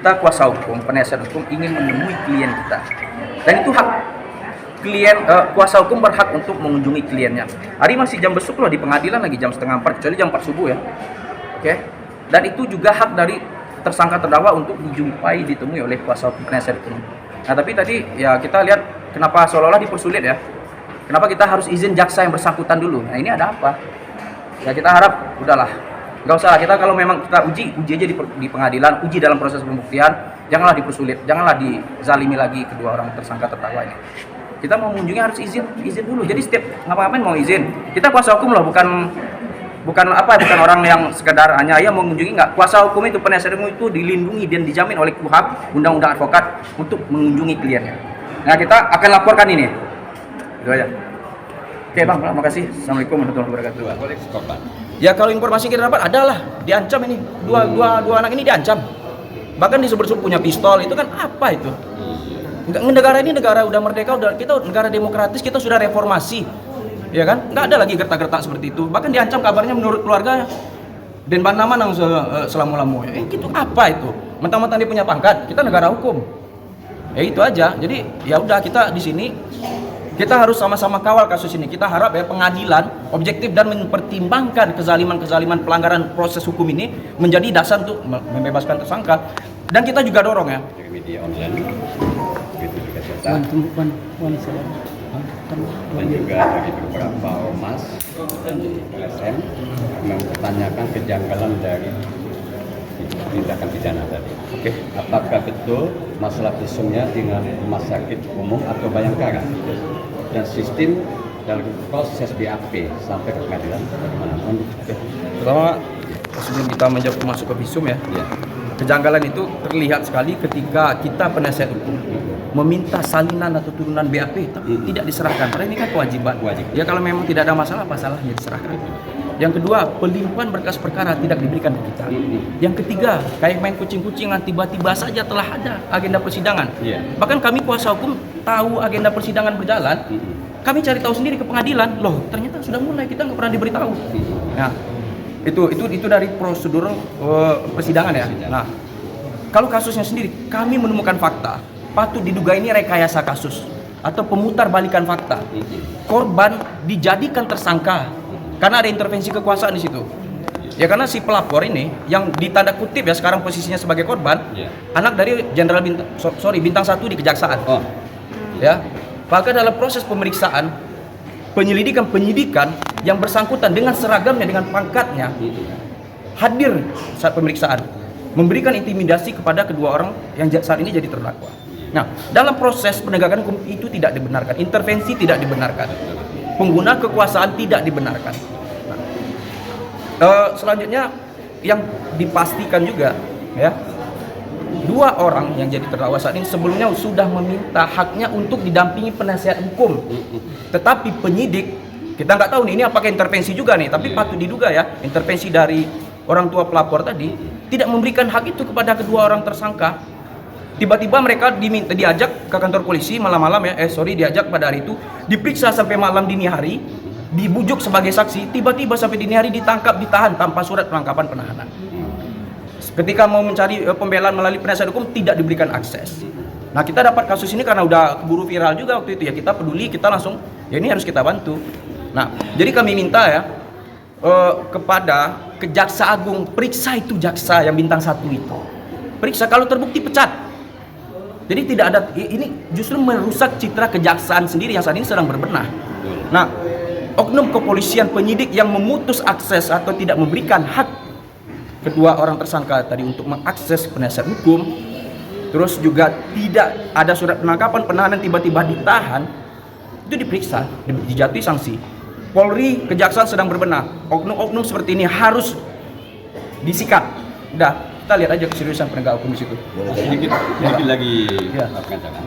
kita kuasa hukum, penasihat hukum ingin menemui klien kita, dan itu hak klien. Kuasa hukum berhak untuk mengunjungi kliennya. Hari masih jam besuk loh di pengadilan, lagi jam setengah 4, kecuali jam 4 subuh ya. Oke. Dan itu juga hak dari tersangka terdakwa untuk dijumpai, ditemui oleh kuasa hukum, penasihat hukum. Nah tapi tadi ya kita lihat kenapa seolah-olah dipersulit ya. Kenapa kita harus izin jaksa yang bersangkutan dulu? Nah ini ada apa? Ya kita harap udahlah, nggak usah lah. Kita kalau memang kita uji aja di pengadilan, uji dalam proses pembuktian, janganlah dipersulit, janganlah dizalimi lagi kedua orang tersangka terdakwa ini. Kita mau mengunjungi harus izin dulu. Jadi setiap ngapa-ngapain mau izin. Kita kuasa hukum loh, bukan orang yang sekedar hanya ya mengunjungi. Nggak, kuasa hukum itu, penasihat hukum itu dilindungi dan dijamin oleh KUHP, Undang-Undang Advokat, untuk mengunjungi kliennya. Nah kita akan laporkan ini. Itu aja. Oke bang, terima kasih. Assalamualaikum warahmatullahi wabarakatuh. Boleh korban. Ya kalau informasi kita dapat adalah diancam ini, dua anak ini diancam. Bahkan disebut-sebut punya pistol, itu kan apa itu? Negara ini negara udah merdeka, kita negara demokratis, kita sudah reformasi, ya kan? Nggak ada lagi gertak-gertak seperti itu. Bahkan diancam kabarnya menurut keluarga dan mana selama-lamanya. Itu apa itu? Mentang-mentang dia punya pangkat, kita negara hukum. Ya itu aja. Jadi ya udah, kita di sini kita harus sama-sama kawal kasus ini. Kita harap ya pengadilan objektif dan mempertimbangkan kezaliman pelanggaran proses hukum ini menjadi dasar untuk membebaskan tersangka. Dan kita juga dorong ya. Dari media online, begitu juga cetak. Dan juga dari beberapa ormas LSM mempertanyakan kejanggalan dari tindakan pidana tadi. Oke. Apakah betul masalah visumnya dengan rumah sakit umum atau Bayangkara? Dan sistem dalam proses BAP sampai ke pengadilan bagaimana? Pertama, sebelum kita masuk ke visum ya, kejanggalan itu terlihat sekali ketika kita penasihat hukum meminta salinan atau turunan BAP tapi tidak diserahkan. Karena ini kan kewajiban. Ya kalau memang tidak ada masalah, apa salahnya diserahkan. Yang kedua, pelimpahan berkas perkara tidak diberikan ke kita. Yang ketiga, kayak main kucing-kucingan, tiba-tiba saja telah ada agenda persidangan. Bahkan kami kuasa hukum tahu agenda persidangan berjalan, kami cari tahu sendiri ke pengadilan, loh ternyata sudah mulai, kita nggak pernah diberitahu. Nah, itu dari prosedur persidangan ya. Nah, kalau kasusnya sendiri, kami menemukan fakta patut diduga ini rekayasa kasus atau pemutar balikan fakta. Korban dijadikan tersangka karena ada intervensi kekuasaan di situ. Ya karena si pelapor ini yang ditanda kutip ya sekarang posisinya sebagai korban, anak dari Jenderal Bintang 1 di Kejaksaan. Ya. Bahkan dalam proses pemeriksaan, penyidikan yang bersangkutan dengan seragamnya, dengan pangkatnya hadir saat pemeriksaan, memberikan intimidasi kepada kedua orang yang saat ini jadi terdakwa. Nah, dalam proses penegakan hukum itu tidak dibenarkan, intervensi tidak dibenarkan, pengguna kekuasaan tidak dibenarkan. Nah, selanjutnya yang dipastikan juga ya, dua orang yang jadi terdakwa saat ini sebelumnya sudah meminta haknya untuk didampingi penasihat hukum. Tetapi penyidik, kita nggak tahu nih ini apakah intervensi juga nih, tapi patut diduga ya intervensi dari orang tua pelapor tadi tidak memberikan hak itu kepada kedua orang tersangka. Tiba-tiba mereka diajak ke kantor polisi malam-malam ya, diajak pada hari itu, diperiksa sampai malam dini hari, dibujuk sebagai saksi, tiba-tiba sampai dini hari ditangkap, ditahan tanpa surat penangkapan penahanan. Ketika mau mencari pembelaan melalui penasihat hukum tidak diberikan akses. Nah kita dapat kasus ini karena udah keburu viral juga waktu itu ya, kita peduli, kita langsung ya ini harus kita bantu. Nah jadi kami minta ya kepada Kejaksa Agung, periksa itu jaksa yang bintang 1 itu, periksa, kalau terbukti pecat. Jadi tidak ada, ini justru merusak citra kejaksaan sendiri yang saat ini sedang berbenah. Nah oknum kepolisian penyidik yang memutus akses atau tidak memberikan hak kedua orang tersangka tadi untuk mengakses penasihat hukum, terus juga tidak ada surat penangkapan penahanan, tiba-tiba ditahan, itu diperiksa, dijatuhi sanksi. Polri, kejaksaan sedang berbenah. Oknum-oknum seperti ini harus disikat. Udah, kita lihat aja keseriusan penegak hukum di situ. Sedikit lagi pengacara.